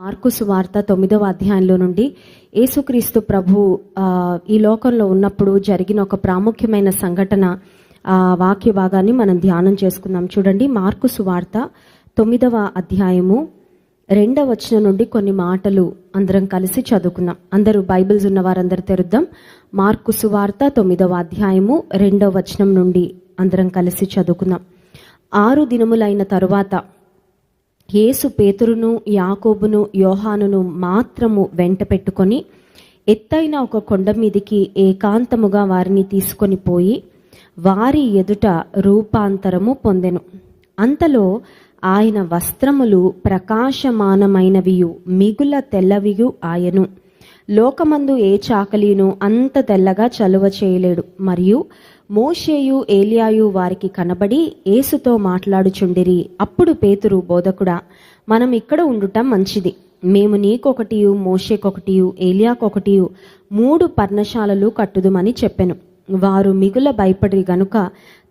Mark సువార్త 9వ అధ్యాయంలో నుండి యేసుక్రీస్తు ప్రభు ఈ లోకంలో ఉన్నప్పుడు జరిగిన ఒక ప్రాముఖ్యమైన సంఘటన వాక్య భాగాన్ని మనం ధ్యానం చేసుకుందాం. చూడండి, మార్కు సువార్త 9వ అధ్యాయము 2వ వచనం నుండి కొన్ని మాటలు అందరం కలిసి చదువుకుందాం. అందరూ బైబిల్స్ ఉన్న వారందరూ తెరుద్దాం. మార్కు సువార్త 9వ అధ్యాయము 2వ వచనం నుండి అందరం కలిసి చదువుకుందాం. 6 దినములైన తరువాత యేసు పేతురును, యాకోబును, యోహానును మాత్రము వెంట పెట్టుకొని ఎత్తైన ఒక కొండ మీదికి ఏకాంతముగా వారిని తీసుకొని పోయి వారి ఎదుట రూపాంతరము పొందెను. అంతలో ఆయన వస్త్రములు ప్రకాశమానమైనవియు మిగుల తెల్లవియు ఆయను. లోకమందు ఏ చాకలీను అంత తెల్లగా చలువ చేయలేడు. మరియు మోషేయు ఏలియాయు వారికి కనబడి యేసుతో మాట్లాడుచుండిరి. అప్పుడు పేతురు, బోధకుడా, మనం ఇక్కడ ఉండుట మంచిది. మేము నీకొకటియు, మోషేకొకటియు, ఏలియాకొకటియు 3 పర్ణశాలలు కట్టుదుమని చెప్పెను. వారు మిగుల భయపడి గనుక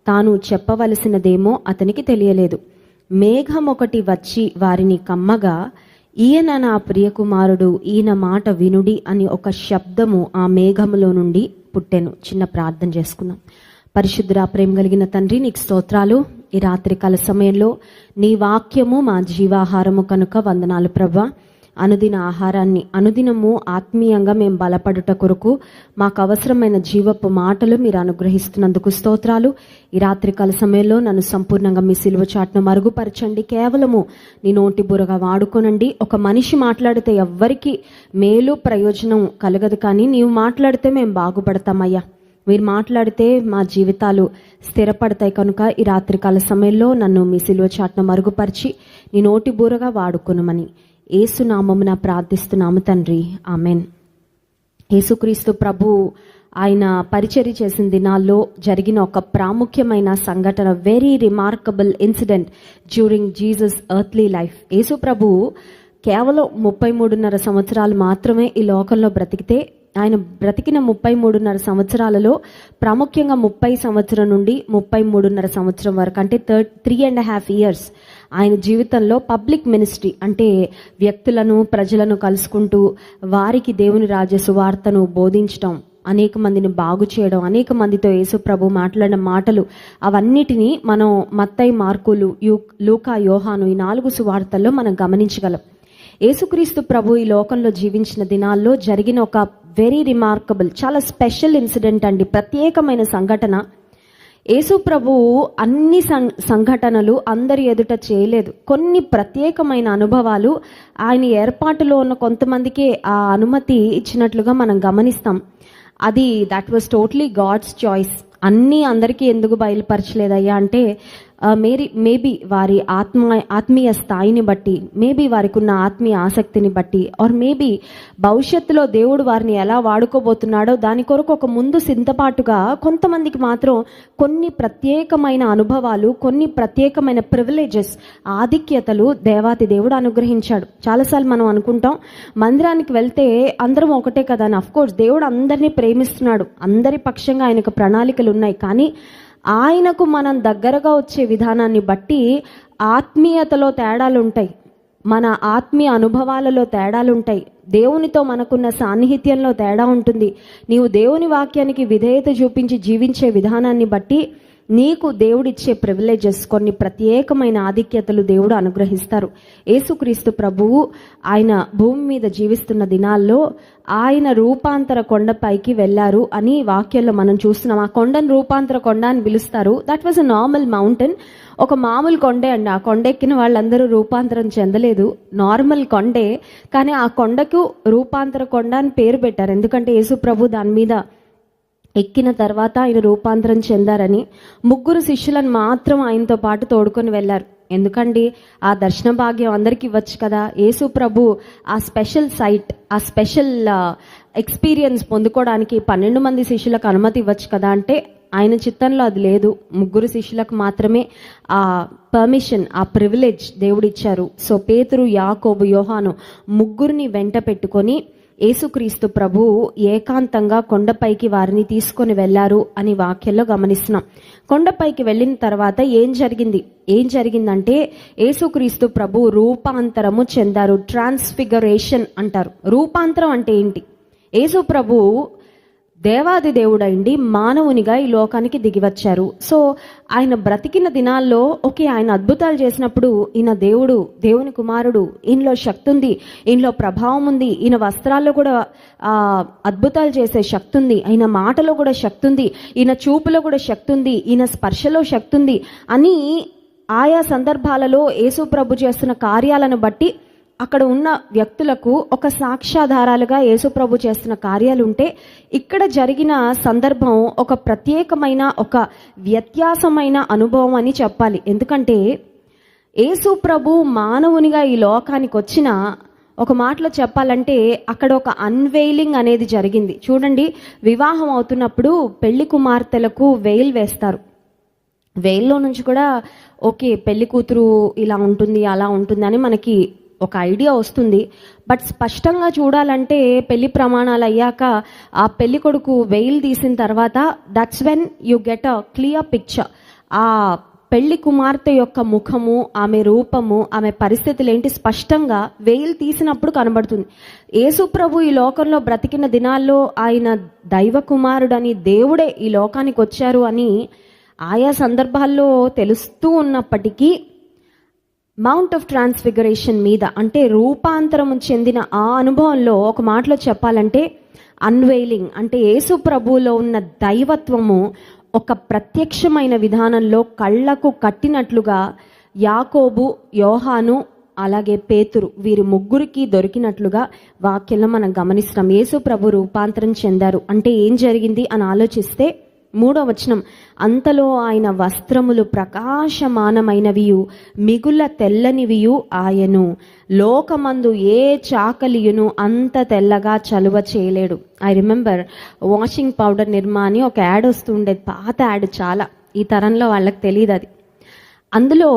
తాను చెప్పవలసినదేమో అతనికి తెలియలేదు. మేఘం ఒకటి వచ్చి వారిని కమ్మగా, ఈయన నా ప్రియకుమారుడు, ఈయన మాట వినుడి అని ఒక శబ్దము ఆ మేఘములో నుండి పుట్టెను. చిన్న ప్రార్థన చేసుకుందాం. పరిశుద్ధుడా, ప్రేమ కలిగిన తండ్రి, నీకు స్తోత్రాలు. ఈ రాత్రికాల సమయంలో నీ వాక్యము మా జీవాహారము కనుక వందనాలు ప్రభా. అనుదిన ఆహారాన్ని అనుదినము ఆత్మీయంగా మేము బలపడుట కొరకు మాకు అవసరమైన జీవపు మాటలు మీరు అనుగ్రహిస్తున్నందుకు స్తోత్రాలు. ఈ రాత్రికాల సమయంలో నన్ను సంపూర్ణంగా మీ సిలువ చాటును మరుగుపరచండి. కేవలము నీ నోటి బురగా వాడుకోనండి. ఒక మనిషి మాట్లాడితే ఎవ్వరికి మేలు ప్రయోజనం కలగదు, కానీ నీవు మాట్లాడితే మేము బాగుపడతామయ్యా. మీరు మాట్లాడితే మా జీవితాలు స్థిరపడతాయి కనుక ఈ రాత్రికాల సమయంలో నన్ను మీ సిలువ చాటును మరుగుపరిచి నీ నోటి బూరగా వాడుకొనుమని యేసునామమున ప్రార్థిస్తున్నాము తండ్రి, ఆమెన్. యేసుక్రీస్తు ప్రభు ఆయన పరిచర్య చేసిన దినాల్లో జరిగిన ఒక ప్రాముఖ్యమైన సంఘటన, very remarkable incident during Jesus earthly life. యేసు ప్రభు కేవలం 33.5 సంవత్సరాలు మాత్రమే ఈ లోకంలో బ్రతికితే, ఆయన బ్రతికిన 33.5 సంవత్సరాలలో ప్రాముఖ్యంగా 30 సంవత్సరం నుండి 33.5 సంవత్సరం వరకు, అంటే 3.5 years ఆయన జీవితంలో పబ్లిక్ మినిస్ట్రీ, అంటే వ్యక్తులను, ప్రజలను కలుసుకుంటూ వారికి దేవుని రాజ్య సువార్తను బోధించడం, అనేక మందిని బాగు చేయడం, అనేక మందితో యేసు ప్రభు మాట్లాడిన మాటలు, అవన్నిటినీ మనం మత్తయి, మార్కు, లూకా, యోహాను ఈ 4 సువార్తల్లో మనం గమనించగలం. యేసుక్రీస్తు ప్రభు ఈ లోకంలో జీవించిన దినాల్లో జరిగిన ఒక వెరీ రిమార్కబుల్, చాలా స్పెషల్ ఇన్సిడెంట్ అండి, ప్రత్యేకమైన సంఘటన. యేసు ప్రభువు అన్ని సంఘటనలు అందరి ఎదుట చేయలేదు. కొన్ని ప్రత్యేకమైన అనుభవాలు ఆయన ఏర్పాటులో ఉన్న కొంతమందికే ఆ అనుమతి ఇచ్చినట్లుగా మనం గమనిస్తాం. అది that was totally God's choice. అన్నీ అందరికీ ఎందుకు బయలుపరచలేదయ్యా అంటే మేబీ వారి ఆత్మీయ స్థాయిని బట్టి, మేబీ వారికి ఉన్న ఆత్మీయ ఆసక్తిని బట్టి, ఆర్ మేబీ భవిష్యత్తులో దేవుడు వారిని ఎలా వాడుకోబోతున్నాడో దాని కొరకు ఒక ముందు సిద్ధపాటుగా కొంతమందికి మాత్రం కొన్ని ప్రత్యేకమైన అనుభవాలు, కొన్ని ప్రత్యేకమైన ప్రివిలేజెస్, ఆధిక్యతలు దేవాతి దేవుడు అనుగ్రహించాడు. చాలాసార్లు మనం అనుకుంటాం మందిరానికి వెళ్తే అందరం ఒకటే కదా అని. అఫ్కోర్స్ దేవుడు అందరినీ ప్రేమిస్తున్నాడు, అందరి పక్షంగా ఆయనకు ప్రణాళికలు ఉన్నాయి. కానీ ఆయనకు మనం దగ్గరగా వచ్చే విధానాన్ని బట్టి ఆత్మీయతలో తేడాలుంటాయి, మన ఆత్మీయ అనుభవాలలో తేడాలుంటాయి, దేవునితో మనకున్న సాన్నిహిత్యంలో తేడా ఉంటుంది. నీవు దేవుని వాక్యానికి విధేయత చూపించి జీవించే విధానాన్ని బట్టి నీకు దేవుడిచ్చే ప్రివిలేజెస్, కొన్ని ప్రత్యేకమైన ఆధిక్యతలు దేవుడు అనుగ్రహిస్తారు. యేసుక్రీస్తు ప్రభువు ఆయన భూమి మీద జీవిస్తున్న దినాల్లో ఆయన రూపాంతర కొండపైకి వెళ్ళారు అని వాక్యాల్లో మనం చూస్తున్నాం. ఆ కొండను రూపాంతర కొండ అని పిలుస్తారు. That was a normal mountain, ఒక మామూలు కొండే అండి. ఆ కొండ ఎక్కిన వాళ్ళందరూ రూపాంతరం చెందలేదు, నార్మల్ కొండే. కానీ ఆ కొండకు రూపాంతర కొండ అని పేరు పెట్టారు, ఎందుకంటే యేసు ప్రభు దాని మీద ఎక్కిన తర్వాత ఆయన రూపాంతరం చెందారని. 3 శిష్యులను మాత్రం ఆయనతో పాటు తోడుకొని వెళ్ళారు. ఎందుకండి, ఆ దర్శన భాగ్యం అందరికీ ఇవ్వచ్చు కదా. యేసు ప్రభు ఆ స్పెషల్ సైట్, ఆ స్పెషల్ ఎక్స్పీరియన్స్ పొందుకోవడానికి 12 మంది శిష్యులకు అనుమతి ఇవ్వచ్చు కదా. అంటే ఆయన చిత్తంలో అది లేదు. 3 శిష్యులకు మాత్రమే ఆ పర్మిషన్, ఆ ప్రివిలేజ్ దేవుడిచ్చారు. సో పేతురు, యాకోబు, యోహాను 3 వెంట పెట్టుకొని యేసుక్రీస్తు ప్రభు ఏకాంతంగా కొండపైకి వారిని తీసుకొని వెళ్లారు అని వాక్యంలో గమనిస్తున్నాం. కొండపైకి వెళ్ళిన తర్వాత ఏం జరిగిందంటే యేసుక్రీస్తు ప్రభు రూపాంతరము చెందారు. ట్రాన్స్ఫిగరేషన్ అంటారు. రూపాంతరం అంటే ఏంటి? యేసు ప్రభు దేవాది దేవుడైండి మానవునిగా ఈ లోకానికి దిగివచ్చారు. సో ఆయన బ్రతికిన దినాల్లో ఆయన అద్భుతాలు చేసినప్పుడు ఈయన దేవుని కుమారుడు, ఈయనలో శక్తి ఉంది, ఈయనలో ప్రభావం ఉంది, ఈయన వస్త్రాల్లో కూడా అద్భుతాలు చేసే శక్తి ఉంది, ఈయన మాటలో కూడా శక్తి ఉంది, ఈయన చూపులో కూడా శక్తి ఉంది, ఈయన స్పర్శలో శక్తి ఉంది అని ఆయా సందర్భాలలో యేసు ప్రభు చేస్తున్న కార్యాలను బట్టి అక్కడ ఉన్న వ్యక్తులకు ఒక సాక్ష్యాధారాలుగా యేసుప్రభు చేస్తున్న కార్యాలు ఉంటే, ఇక్కడ జరిగిన సందర్భం ఒక ప్రత్యేకమైన ఒక వ్యత్యాసమైన అనుభవం అని చెప్పాలి. ఎందుకంటే యేసుప్రభు మానవునిగా ఈ లోకానికి వచ్చిన ఒక మాటలో చెప్పాలంటే అక్కడ ఒక అన్వెయిలింగ్ అనేది జరిగింది. చూడండి, వివాహం అవుతున్నప్పుడు పెళ్లి కుమార్తెలకు వెయిల్ వేస్తారు. వెయిల్లో నుంచి కూడా పెళ్లి కూతురు ఇలా ఉంటుంది అలా ఉంటుంది అని మనకి ఒక ఐడియా వస్తుంది. బట్ స్పష్టంగా చూడాలంటే పెళ్లి ప్రమాణాలు అయ్యాక ఆ పెళ్లి కొడుకు వెయిల్ తీసిన తర్వాత that's when you get a clear picture. ఆ పెళ్లి కుమార్తె యొక్క ముఖము, ఆమె రూపము, ఆమె పరిస్థితులు ఏంటి స్పష్టంగా వెయిల్ తీసినప్పుడు కనబడుతుంది. యేసు ప్రభు ఈ లోకంలో బ్రతికిన దినాల్లో ఆయన దైవ కుమారుడని, దేవుడే ఈ లోకానికి వచ్చారు అని ఆయా సందర్భాల్లో తెలుస్తూ ఉన్నప్పటికీ మౌంట్ ఆఫ్ ట్రాన్స్ఫిగరేషన్ మీద అంటే రూపాంతరం చెందిన ఆ అనుభవంలో ఒక మాటలో చెప్పాలంటే అన్వెయిలింగ్ అంటే యేసు ప్రభువులో ఉన్న దైవత్వము ఒక ప్రత్యక్షమైన విధానంలో కళ్ళకు కట్టినట్లుగా యాకోబు, యోహాను అలాగే పేతురు వీరి ముగ్గురికి దొరికినట్లుగా వాక్యంలో మనం గమనిస్తున్నాం. యేసు ప్రభు రూపాంతరం చెందారు అంటే ఏం జరిగింది అని ఆలోచిస్తే 3వ వచనం, అంతలో ఆయన వస్త్రములు ప్రకాశమానమైనవియు మిగుల తెల్లనివియు ఆయను, లోకమందు ఏ చాకలియును అంత తెల్లగా చలువ చేయలేడు. ఐ రిమెంబర్ వాషింగ్ పౌడర్ నిర్మా అని ఒక యాడ్ వస్తుండేది, పాత యాడ్, చాలా ఈ తరంలో వాళ్ళకి తెలియదు అది. అందులో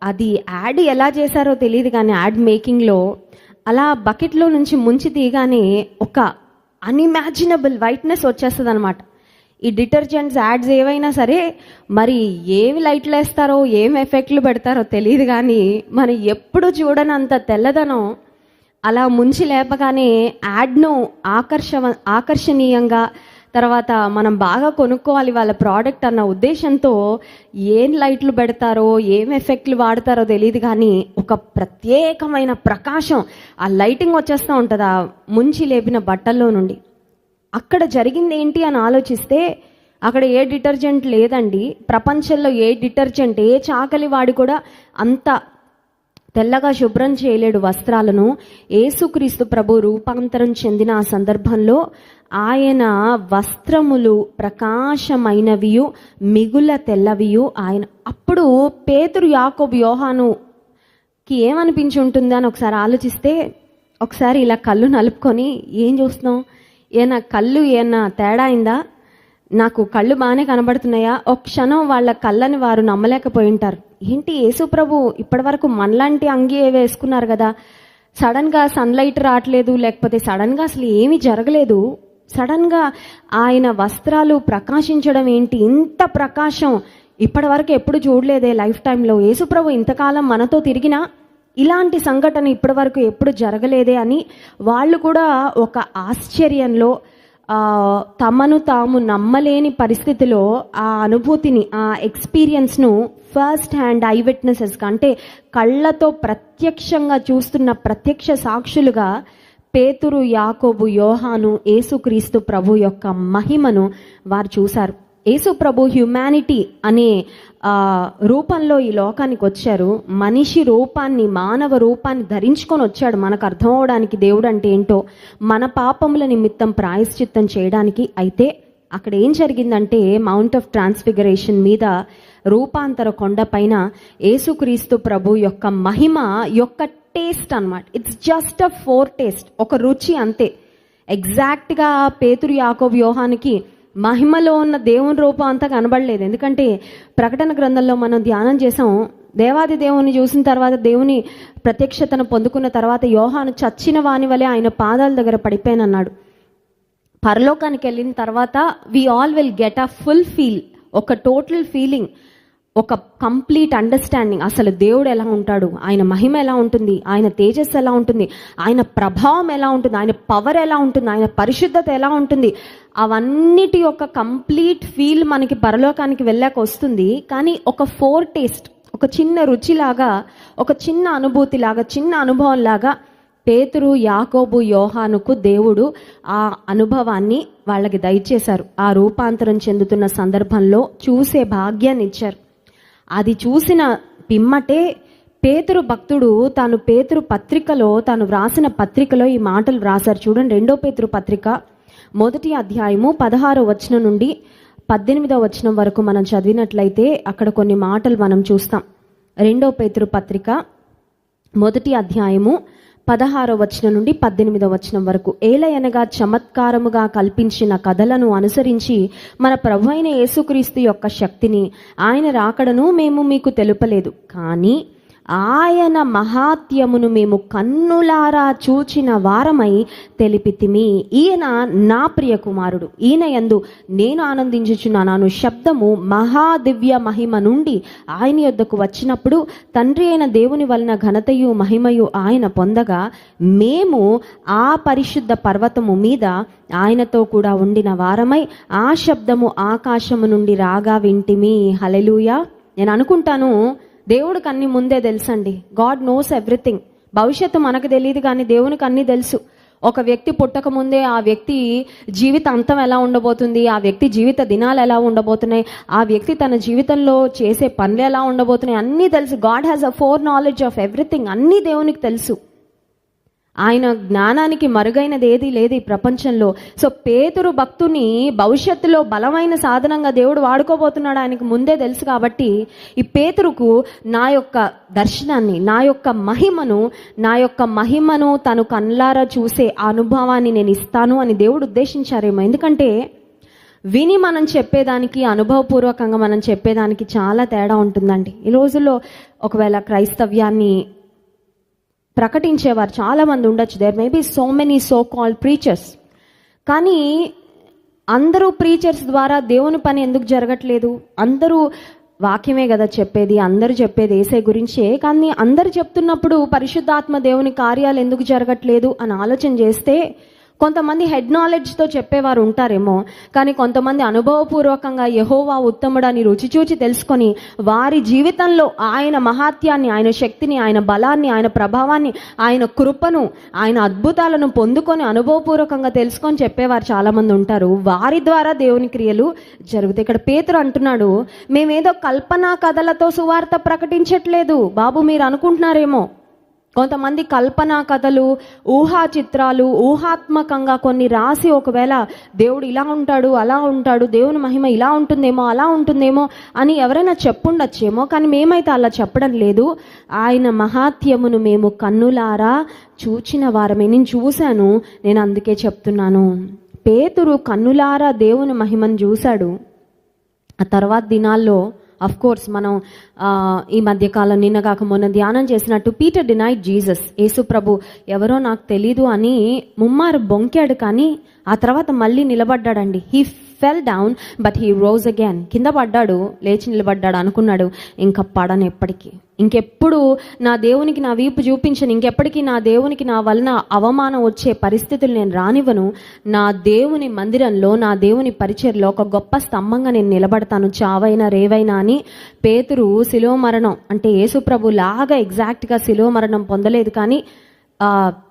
అది యాడ్ ఎలా చేశారో తెలియదు కానీ యాడ్ మేకింగ్లో అలా బకెట్లో నుంచి ముంచి తీయగానే ఒక అన్ఇమాజినబుల్ వైట్నెస్ వచ్చేస్తుంది అనమాట. ఈ డిటర్జెంట్స్ యాడ్స్ ఏవైనా సరే మరి ఏమి లైట్లు వేస్తారో ఏమి ఎఫెక్ట్లు పెడతారో తెలియదు కానీ మనం ఎప్పుడు చూడనంత తెల్లదనం అలా ముంచి లేపగానే యాడ్ను ఆకర్షణీయంగా తర్వాత మనం బాగా కొనుక్కోవాలి వాళ్ళ ప్రోడక్ట్ అన్న ఉద్దేశంతో ఏం లైట్లు పెడతారో ఏం ఎఫెక్ట్లు వాడతారో తెలియదు కానీ ఒక ప్రత్యేకమైన ప్రకాశం ఆ లైటింగ్ వచ్చేస్తూ ఉంటుంది ఆ ముంచి లేపిన బట్టల్లో నుండి. అక్కడ జరిగింది ఏంటి అని ఆలోచిస్తే అక్కడ ఏ డిటర్జెంట్ లేదండి. ప్రపంచంలో ఏ డిటర్జెంట్, ఏ చాకలి వాడి కూడా అంత తెల్లగా శుభ్రం చేయలేడు వస్త్రాలను. యేసుక్రీస్తు ప్రభు రూపాంతరం చెందిన ఆ సందర్భంలో ఆయన వస్త్రములు ప్రకాశమైనవియు మిగుల తెల్లవియు ఆయన. అప్పుడు పేతురు, యాకోబు, యోహానుకి ఏమనిపించి ఉంటుంది అని ఒకసారి ఆలోచిస్తే, ఒకసారి ఇలా కళ్ళు నలుపుకొని ఏం చూస్తున్నాం, ఏనా తేడా అయిందా, నాకు కళ్ళు బాగానే కనబడుతున్నాయా, ఒక క్షణం వాళ్ళ కళ్ళని వారు నమ్మలేకపోయి ఉంటారు. ఏంటి యేసు ప్రభు ఇప్పటి వరకు మనలాంటి అంగి వేసుకున్నారు కదా, సడన్గా సన్లైట్ రావట్లేదు, లేకపోతే సడన్గా అసలు ఏమీ జరగలేదు, సడన్గా ఆయన వస్త్రాలు ప్రకాశించడం ఏంటి, ఇంత ప్రకాశం ఇప్పటి వరకు ఎప్పుడు చూడలేదే లైఫ్ టైంలో, యేసు ప్రభు ఇంతకాలం మనతో తిరిగినా ఇలాంటి సంఘటన ఇప్పటి వరకు ఎప్పుడు జరగలేదే అని వాళ్ళు కూడా ఒక ఆశ్చర్యంలో తమను తాము నమ్మలేని పరిస్థితిలో ఆ అనుభూతిని, ఆ ఎక్స్పీరియన్స్ను ఫస్ట్ హ్యాండ్ ఐ విట్నెసెస్ అంటే కళ్ళతో ప్రత్యక్షంగా చూస్తున్న ప్రత్యక్ష సాక్షులుగా పేతురు, యాకోబు, యోహాను యేసుక్రీస్తు ప్రభు యొక్క మహిమను వారు చూశారు. యేసు ప్రభు హ్యుమానిటీ అనే రూపంలో ఈ లోకానికి వచ్చారు. మనిషి రూపాన్ని, మానవ రూపాన్ని ధరించుకొని వచ్చాడు. మనకు అర్థం అవడానికి దేవుడు అంటే ఏంటో, మన పాపముల నిమిత్తం ప్రాయశ్చిత్తం చేయడానికి. అయితే అక్కడ ఏం జరిగిందంటే మౌంట్ ఆఫ్ ట్రాన్స్ఫిగరేషన్ మీద రూపాంతర కొండ పైన యేసుక్రీస్తు ప్రభు యొక్క మహిమ యొక్క టేస్ట్ అన్నమాట. It's just a four taste, ఒక రుచి అంతే. ఎగ్జాక్ట్గా పేతురు, యాకోబు, యోహానికి మహిమలో ఉన్న దేవుని రూపం అంతా కనబడలేదు. ఎందుకంటే ప్రకటన గ్రంథంలో మనం ధ్యానం చేసాం, దేవాది దేవుని చూసిన తర్వాత, దేవుని ప్రత్యక్షతను పొందుకున్న తర్వాత యోహాను చచ్చిన వాని వలె ఆయన పాదాల దగ్గర పడిపోయానన్నాడు. పరలోకానికి వెళ్ళిన తర్వాత we all will get a full feel, ఒక టోటల్ ఫీలింగ్, ఒక కంప్లీట్ అండర్స్టాండింగ్. అసలు దేవుడు ఎలా ఉంటాడు, ఆయన మహిమ ఎలా ఉంటుంది, ఆయన తేజస్సు ఎలా ఉంటుంది, ఆయన ప్రభావం ఎలా ఉంటుంది, ఆయన పవర్ ఎలా ఉంటుంది, ఆయన పరిశుద్ధత ఎలా ఉంటుంది, అవన్నిటి యొక్క కంప్లీట్ ఫీల్ మనకి పరలోకానికి వెళ్ళాక వస్తుంది. కానీ ఒక ఫోర్ టేస్ట్, ఒక చిన్న రుచిలాగా, ఒక చిన్న అనుభూతిలాగా, చిన్న అనుభవంలాగా పేతురు, యాకోబు, యోహానుకు దేవుడు ఆ అనుభవాన్ని వాళ్ళకి దయచేశారు. ఆ రూపాంతరం చెందుతున్న సందర్భంలో చూసే భాగ్యాన్ని ఇచ్చారు. అది చూసిన పిమ్మటే పేతురు భక్తుడు తాను పేతురు పత్రికలో, తాను వ్రాసిన పత్రికలో ఈ మాటలు వ్రాసారు. చూడండి, 2 పేతురు పత్రిక 1వ అధ్యాయము 16వ వచనం నుండి 18వ వచనం వరకు మనం చదివినట్లయితే అక్కడ కొన్ని మాటలు మనం చూస్తాం. 2 పేతురు పత్రిక 1వ అధ్యాయము 16వ వచనం నుండి 18వ వచనం వరకు. ఏలయనగా చమత్కారముగా కల్పించిన కథలను అనుసరించి మన ప్రభువైన యేసుక్రీస్తు యొక్క శక్తిని, ఆయన రాకడను మేము మీకు తెలుపలేదు, కానీ ఆయన మహాత్యమును మేము కన్నులారా చూచిన వారమై తెలిపితిమి. ఈయన నా ప్రియ కుమారుడు, ఈయన యందు నేను ఆనందించుచున్నాను శబ్దము మహాదివ్య మహిమ నుండి ఆయన యొద్దకు వచ్చినప్పుడు తండ్రి అయిన దేవుని వలన ఘనతయు మహిమయు ఆయన పొందగా, మేము ఆ పరిశుద్ధ పర్వతము మీద ఆయనతో కూడా ఉండిన వారమై ఆ శబ్దము ఆకాశము నుండి రాగా వింటిమి. హల్లెలూయా. నేను అనుకుంటాను, దేవుడికి అన్ని ముందే తెలుసండి. God knows everything. భవిష్యత్తు మనకు తెలియదు, కానీ దేవునికి అన్నీ తెలుసు. ఒక వ్యక్తి పుట్టక ముందే ఆ వ్యక్తి జీవిత అంతం ఎలా ఉండబోతుంది, ఆ వ్యక్తి జీవిత దినాలు ఎలా ఉండబోతున్నాయి, ఆ వ్యక్తి తన జీవితంలో చేసే పనులు ఎలా ఉండబోతున్నాయి, అన్నీ తెలుసు. God has a four knowledge of everything. అన్నీ దేవునికి తెలుసు. ఆయన జ్ఞానానికి మరుగైనది ఏది లేదు ఈ ప్రపంచంలో. సో పేతురు భక్తుని భవిష్యత్తులో బలమైన సాధనంగా దేవుడు వాడుకోబోతున్నాడు, ఆయనకు ముందే తెలుసు. కాబట్టి ఈ పేతురుకు నా యొక్క దర్శనాన్ని, నా యొక్క మహిమను తను కళ్ళారా చూసే అనుభవాన్ని నేను ఇస్తాను అని దేవుడు ఉద్దేశించారేమో. ఎందుకంటే విని మనం చెప్పేదానికి, అనుభవపూర్వకంగా మనం చెప్పేదానికి చాలా తేడా ఉంటుందండి. ఈ రోజుల్లో ఒకవేళ క్రైస్తవ్యాన్ని ప్రకటించేవారు చాలామంది ఉండొచ్చు. There may be so many so called preachers. కానీ అందరూ ప్రీచర్స్ ద్వారా దేవుని పని ఎందుకు జరగట్లేదు? అందరూ వాక్యమే కదా చెప్పేది, అందరూ చెప్పేది యేసే గురించే. కానీ అందరూ చెప్తున్నప్పుడు పరిశుద్ధాత్మ దేవుని కార్యాలు ఎందుకు జరగట్లేదు అని ఆలోచన చేస్తే, కొంతమంది హెడ్ నాలెడ్జ్తో చెప్పేవారు ఉంటారేమో, కానీ కొంతమంది అనుభవపూర్వకంగా యెహోవా ఉత్తముడని రుచి చూచి తెలుసుకొని వారి జీవితంలో ఆయన మహాత్యాన్ని, ఆయన శక్తిని, ఆయన బలాన్ని, ఆయన ప్రభావాన్ని, ఆయన కృపను, ఆయన అద్భుతాలను పొందుకొని అనుభవపూర్వకంగా తెలుసుకొని చెప్పేవారు చాలామంది ఉంటారు. వారి ద్వారా దేవుని క్రియలు జరుగుతాయి. ఇక్కడ పేతురు అంటున్నాడు, మేమేదో కల్పనా కథలతో సువార్త ప్రకటించట్లేదు. బాబు, మీరు అనుకుంటున్నారేమో కొంతమంది కల్పనా కథలు, ఊహా చిత్రాలు, ఊహాత్మకంగా కొన్ని రాసి ఒకవేళ దేవుడు ఇలా ఉంటాడు, అలా ఉంటాడు, దేవుని మహిమ ఇలా ఉంటుందేమో, అలా ఉంటుందేమో అని ఎవరైనా చెప్పుండొచ్చేమో. కానీ మేమైతే అలా చెప్పడం లేదు. ఆయన మహాత్యమును మేము కన్నులారా చూచిన వారమే. నేను చూశాను, నేను అందుకే చెప్తున్నాను. పేతురు కన్నులారా దేవుని మహిమను చూశాడు. ఆ తర్వాత దినాల్లో అఫ్ కోర్స్ మనం ఈ మధ్యకాలం నిన్న కాక మొన్న ధ్యానం చేసినట్టు పీటర్ డినైడ్ జీసస్. యేసు ప్రభు ఎవరో నాకు తెలీదు అని ముమ్మారు బొంకాడు, కానీ ఆ తర్వాత మళ్ళీ నిలబడ్డాడండి. He fell down but he rose again. కింద పడ్డాడు, లేచి నిలబడ్డాడు. అనుకున్నాడు, ఇంకా పడను ఎప్పటికీ, ఇంకెప్పుడు నా దేవునికి నా వీపు చూపించను, ఇంకెప్పటికీ నా దేవునికి నా వలన అవమానం వచ్చే పరిస్థితులు నేను రానివ్వను. నా దేవుని మందిరంలో, నా దేవుని పరిచర్లో ఒక గొప్ప స్తంభంగా నేను నిలబడతాను, చావైనా రేవైనా అని. పేతురు శిలువ మరణం అంటే యేసు ప్రభు లాగా ఎగ్జాక్ట్గా శిలువ మరణం పొందలేదు, కానీ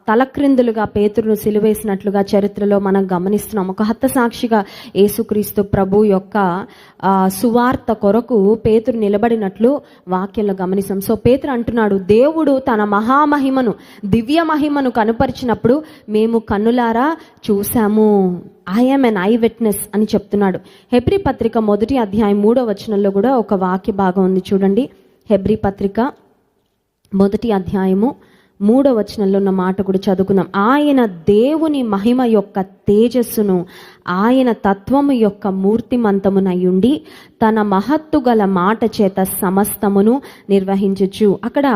తలక్రిందులుగా పేతురును సిలువేసినట్లుగా చరిత్రలో మనం గమనిస్తున్నాం. ఒక హతసాక్షిగా యేసుక్రీస్తు ప్రభు యొక్క సువార్త కొరకు పేతురు నిలబడినట్లు వాక్యంలో గమనిస్తాం. సో పేతురు అంటున్నాడు, దేవుడు తన మహామహిమను, దివ్య మహిమను కనుపరిచినప్పుడు మేము కన్నులారా చూసాము. I am an eyewitness అని చెప్తున్నాడు. హెబ్రీ పత్రిక 1వ అధ్యాయం 3వ వచనంలో కూడా ఒక వాక్య భాగం ఉంది చూడండి. హెబ్రీ పత్రిక 1వ అధ్యాయము 3వ వచనంలో ఉన్న మాట కూడా చదువుకుందాం. ఆయన దేవుని మహిమ యొక్క తేజస్సును ఆయన తత్వము యొక్క మూర్తిమంతమునయుండి తన మహత్తు గల మాట చేత సమస్తమును నిర్వహించుచు. అక్కడ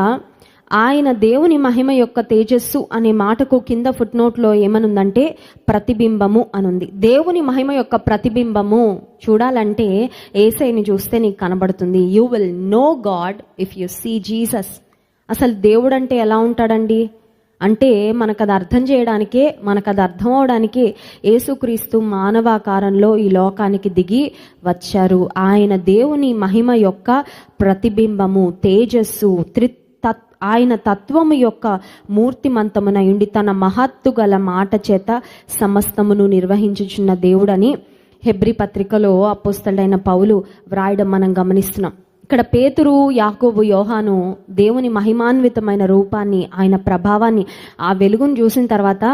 ఆయన దేవుని మహిమ యొక్క తేజస్సు అనే మాటకు కింద ఫుట్ నోట్లో ఏమనుందంటే ప్రతిబింబము అనుంది. దేవుని మహిమ యొక్క ప్రతిబింబము చూడాలంటే యేసయ్యని చూస్తే నీకు కనబడుతుంది. You will know God if you see Jesus. అసలు దేవుడు అంటే ఎలా ఉంటాడండి అంటే మనకు అది అర్థం చేయడానికే, మనకు అది అర్థం అవడానికే యేసుక్రీస్తు మానవాకారంలో ఈ లోకానికి దిగి వచ్చారు. ఆయన దేవుని మహిమ యొక్క ప్రతిబింబము, తేజస్సు, ఆయన తత్వము యొక్క మూర్తిమంతమునయుండి తన మహత్తు గల మాట చేత సమస్తమును నిర్వహించుచున్న దేవుడని హెబ్రీ పత్రికలో అపోస్తలుడైన పౌలు వ్రాయడం మనం గమనిస్తున్నాం. ఇక్కడ పేతురు, యాకోబు, యోహాను దేవుని మహిమాన్వితమైన రూపాన్ని, ఆయన ప్రభావాన్ని, ఆ వెలుగును చూసిన తర్వాత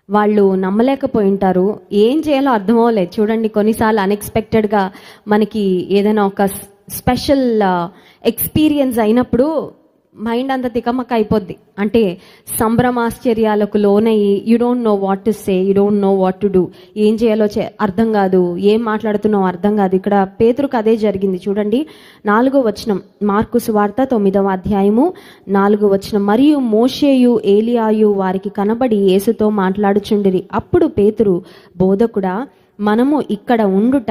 వాళ్ళు నమ్మలేకపోయి ఉంటారు. ఏం చేయాలో అర్థం అవ్వలేదు. చూడండి, కొన్నిసార్లు అన్ఎక్స్పెక్టెడ్గా మనకి ఏదైనా ఒక స్పెషల్ ఎక్స్పీరియన్స్ అయినప్పుడు మైండ్ అంతా తికమక్క అయిపోద్ది. అంటే సంభ్రమాశ్చర్యాలకు లోనయ్యి you don't know what to say, you don't know what to do. ఏం చేయాలో అర్థం కాదు, ఏం మాట్లాడుతున్నావు అర్థం కాదు. ఇక్కడ పేతురుకు అదే జరిగింది. చూడండి 4వ వచనం, మార్కు సువార్త 9వ అధ్యాయము 4వ వచనం. మరియు మోషేయు ఏలియాయు వారికి కనబడి యేసుతో మాట్లాడుచుండిరి. అప్పుడు పేతురు, బోధకుడా, మనము ఇక్కడ ఉండుట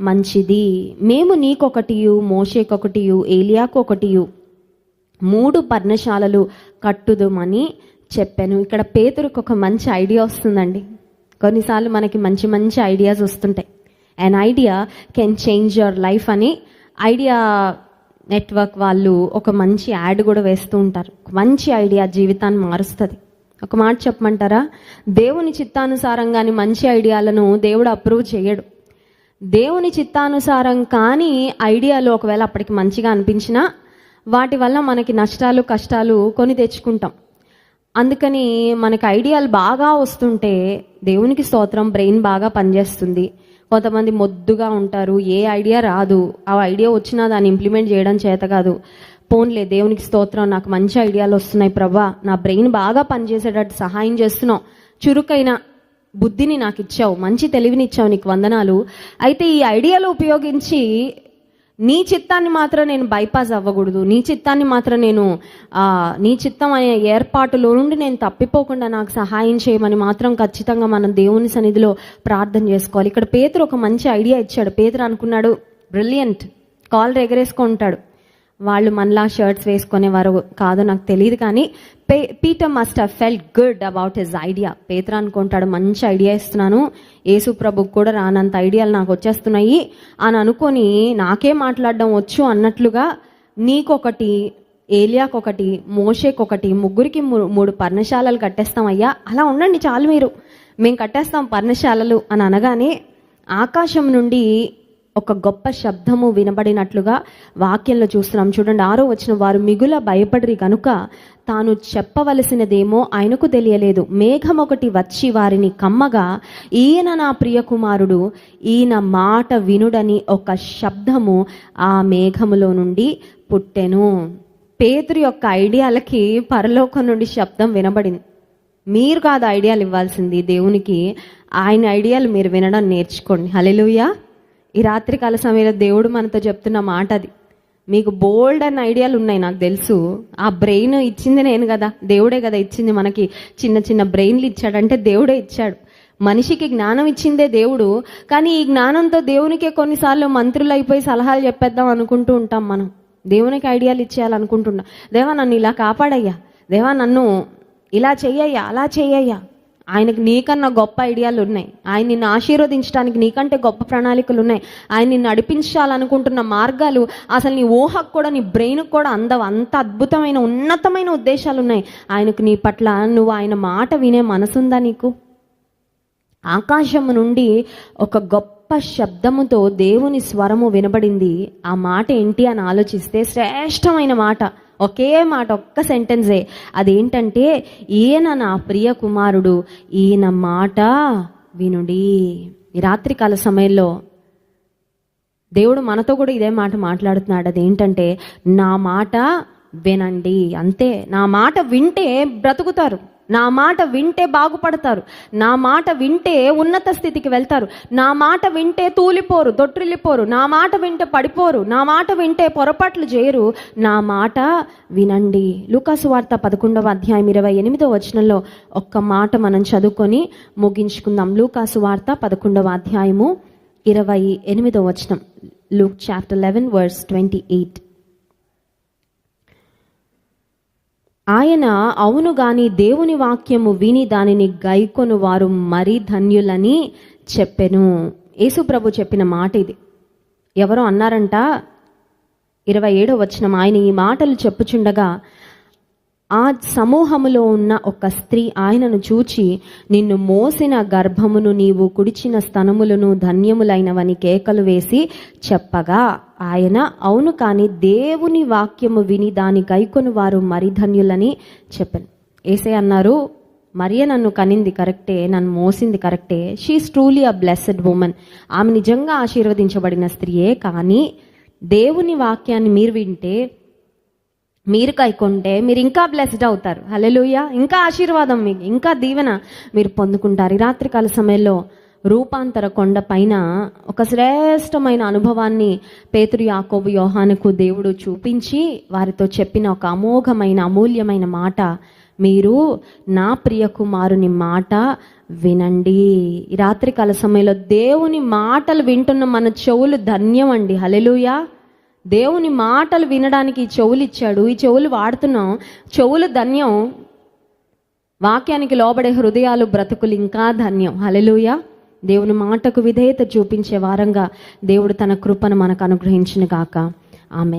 మంచిది. మేము నీకొకటియు, మోషేకొకటియు, ఏలియాకు ఒకటియు 3 పర్ణశాలలు కట్టుదమని చెప్పాను. ఇక్కడ పేతురుకు ఒక మంచి ఐడియా వస్తుందండి. కొన్నిసార్లు మనకి మంచి మంచి ఐడియాస్ వస్తుంటాయి. And idea can change your life అని ఐడియా నెట్వర్క్ వాళ్ళు ఒక మంచి యాడ్ కూడా వేస్తూ ఉంటారు. మంచి ఐడియా జీవితాన్ని మారుస్తుంది. ఒక మాట చెప్పమంటారా, దేవుని చిత్తానుసారంగాని మంచి ఐడియాలను దేవుడు అప్రూవ్ చేయడు. దేవుని చిత్తానుసారం కానీ ఐడియాలు ఒకవేళ అప్పటికి మంచిగా అనిపించినా వాటి వల్ల మనకి నష్టాలు, కష్టాలు కొని తెచ్చుకుంటాం. అందుకని మనకి ఐడియాలు బాగా వస్తుంటే దేవునికి స్తోత్రం, బ్రెయిన్ బాగా పనిచేస్తుంది. కొంతమంది మొద్దుగా ఉంటారు, ఏ ఐడియా రాదు. ఆ ఐడియా వచ్చినా దాన్ని ఇంప్లిమెంట్ చేయడం చేత కాదు. పోన్లే, దేవునికి స్తోత్రం, నాకు మంచి ఐడియాలు వస్తున్నాయి ప్రభా, నా బ్రెయిన్ బాగా పనిచేసేటట్టు సహాయం చేస్తున్నావు, చురుకైన బుద్ధిని నాకు ఇచ్చావు, మంచి తెలివిని ఇచ్చావు, నీకు వందనాలు. అయితే ఈ ఐడియాలు ఉపయోగించి నీ చిత్తాన్ని మాత్రం నేను బైపాస్ అవ్వకూడదు, నీ చిత్తాన్ని మాత్రం నేను నీ చిత్తం అనే ఏర్పాటులో నుండి నేను తప్పిపోకుండా నాకు సహాయం చేయమని మాత్రం ఖచ్చితంగా మనం దేవుని సన్నిధిలో ప్రార్థన చేసుకోవాలి. ఇక్కడ పేతురు ఒక మంచి ఐడియా ఇచ్చాడు. పేతురు అనుకున్నాడు, బ్రిలియంట్, కాలర్ ఎగరేసుకుంటాడు. వాళ్ళు మనలా షర్ట్స్ వేసుకునేవారు కాదు నాకు తెలియదు, కానీ Peter must have felt good about his idea. పేతురు అనుకుంటాడు, మంచి ఐడియా ఇస్తున్నాను, యేసు ప్రభుకు కూడా రానంత ఐడియాలు నాకు వచ్చేస్తున్నాయి అని అనుకొని నాకే మాట్లాడడం వచ్చు అన్నట్లుగా నీకొకటి, ఏలియాకొకటి, మోషేకొకటి, ముగ్గురికి 3 పర్ణశాలలు కట్టేస్తామయ్యా, అలా ఉండండి చాలు, మేము కట్టేస్తాం పర్ణశాలలు అని అనగానే ఆకాశం నుండి ఒక గొప్ప శబ్దము వినబడినట్లుగా వాక్యంలో చూస్తున్నాం. చూడండి 6వ వచనం, వారు మిగుల భయపడిరి కనుక తాను చెప్పవలసినదేమో ఆయనకు తెలియలేదు. మేఘం ఒకటి వచ్చి వారిని కమ్మగా, ఈయన నా ప్రియ కుమారుడు, ఈయన మాట వినుడని ఒక శబ్దము ఆ మేఘములో నుండి పుట్టెను. పేతురు యొక్క ఐడియాలకి పరలోకం నుండి శబ్దం వినబడింది. మీరు కాదు ఐడియాలు ఇవ్వాల్సింది దేవునికి, ఆయన ఐడియాలు మీరు వినడం నేర్చుకోండి. హల్లెలూయా. ఈ రాత్రికాల సమయంలో దేవుడు మనతో చెప్తున్న మాట అది. మీకు బోల్డ్ అన్న ఐడియాలు ఉన్నాయి నాకు తెలుసు. ఆ బ్రెయిన్ ఇచ్చింది నేను కదా, దేవుడే కదా ఇచ్చింది. మనకి చిన్న చిన్న బ్రెయిన్లు ఇచ్చాడంటే దేవుడే ఇచ్చాడు. మనిషికి జ్ఞానం ఇచ్చిందే దేవుడు. కానీ ఈ జ్ఞానంతో దేవునికే కొన్నిసార్లు మంత్రులు అయిపోయి సలహాలు చెప్పేద్దాం అనుకుంటూ ఉంటాం. మనం దేవునికి ఐడియాలు ఇచ్చేయాలనుకుంటున్నాం. దేవా నన్ను ఇలా కాపాడయ్యా, దేవా నన్ను ఇలా చెయ్యయ్యా, అలా చెయ్యయ్యా. ఆయనకి నీకన్నా గొప్ప ఐడియాలు ఉన్నాయి. ఆయన నిన్ను ఆశీర్వదించడానికి నీకంటే గొప్ప ప్రణాళికలు ఉన్నాయి. ఆయన నిన్ను నడిపించాలనుకుంటున్న మార్గాలు అసలు నీ ఊహకు కూడా, నీ బ్రెయిన్కి కూడా అందవు. అంత అద్భుతమైన ఉన్నతమైన ఉద్దేశాలు ఉన్నాయి ఆయనకు నీ పట్ల. నువ్వు ఆయన మాట వినే మనసుందా నీకు? ఆకాశము నుండి ఒక గొప్ప శబ్దముతో దేవుని స్వరము వినబడింది. ఆ మాట ఏంటి అని ఆలోచిస్తే శ్రేష్టమైన మాట, ఒకే మాట, ఒక్క సెంటెన్సే. అదేంటంటే, ఈయన నా ప్రియ కుమారుడు, ఈయన మాట వినుడి. ఈ రాత్రికాల సమయంలో దేవుడు మనతో కూడా ఇదే మాట మాట్లాడుతున్నాడు. అదేంటంటే, నా మాట వినండి. అంతే. నా మాట వింటే బ్రతుకుతారు, నా మాట వింటే బాగుపడతారు, నా మాట వింటే ఉన్నత స్థితికి వెళ్తారు, నా మాట వింటే తూలిపోరు, దొట్రిల్లిపోరు, నా మాట వింటే పడిపోరు, నా మాట వింటే పొరపాట్లు చేయరు. నా మాట వినండి. లూకాసు వార్త 11వ అధ్యాయం 28వ వచనంలో ఒక్క మాట మనం చదువుకొని ముగించుకుందాం. లూకాసు వార్త 11వ అధ్యాయము 28వ వచనం. Luke chapter 11 verse 28. ఆయన అవును గాని దేవుని వాక్యము విని దానిని గైకొను వారు మరి ధన్యులని చెప్పెను. యేసు ప్రభు చెప్పిన మాట ఇది. ఎవరో అన్నారంట 27వ వచనం, ఆయన ఈ మాటలు చెప్పుచుండగా ఆ సమూహములో ఉన్న ఒక స్త్రీ ఆయనను చూచి, నిన్ను మోసిన గర్భమును నీవు కుడిచిన స్తనములను ధన్యములైనవని కేకలు వేసి చెప్పగా ఆయన అవును కాని దేవుని వాక్యము విని దాని గైకొను వారు మరి ధన్యులని చెప్పాను. యేసే అన్నారు, మరియ నన్ను కనింది కరెక్టే, నన్ను మోసింది కరెక్టే, she is truly a blessed woman, ఆమె నిజంగా ఆశీర్వదించబడిన స్త్రీయే. కానీ దేవుని వాక్యాన్ని మీరు వింటే, మీరు కైకొంటే మీరు ఇంకా బ్లెస్డ్ అవుతారు. హల్లెలూయా. ఇంకా ఆశీర్వాదం, మీకు ఇంకా దీవెన మీరు పొందుకుంటారు. ఈ రాత్రికాల సమయంలో రూపాంతర కొండ పైన ఒక శ్రేష్టమైన అనుభవాన్ని పేతురు, యాకోబు, యోహానుకు దేవుడు చూపించి వారితో చెప్పిన ఒక అమోఘమైన అమూల్యమైన మాట, మీరు నా ప్రియ కుమారుని మాట వినండి. ఈ రాత్రికాల సమయంలో దేవుని మాటలు వింటున్న మన చెవులు ధన్యం అండి. హల్లెలూయా. దేవుని మాటలు వినడానికి ఈ చెవులు ఇచ్చాడు, ఈ చెవులు వాడుతున్నాం, చెవులు ధన్యం. వాక్యానికి లోబడే హృదయాలు, బ్రతుకులు ఇంకా ధన్యం. హల్లెలూయా. దేవుని మాటకు విధేయత చూపించే వారంగా దేవుడు తన కృపను మనకు అనుగ్రహించును గాక. ఆమేన్.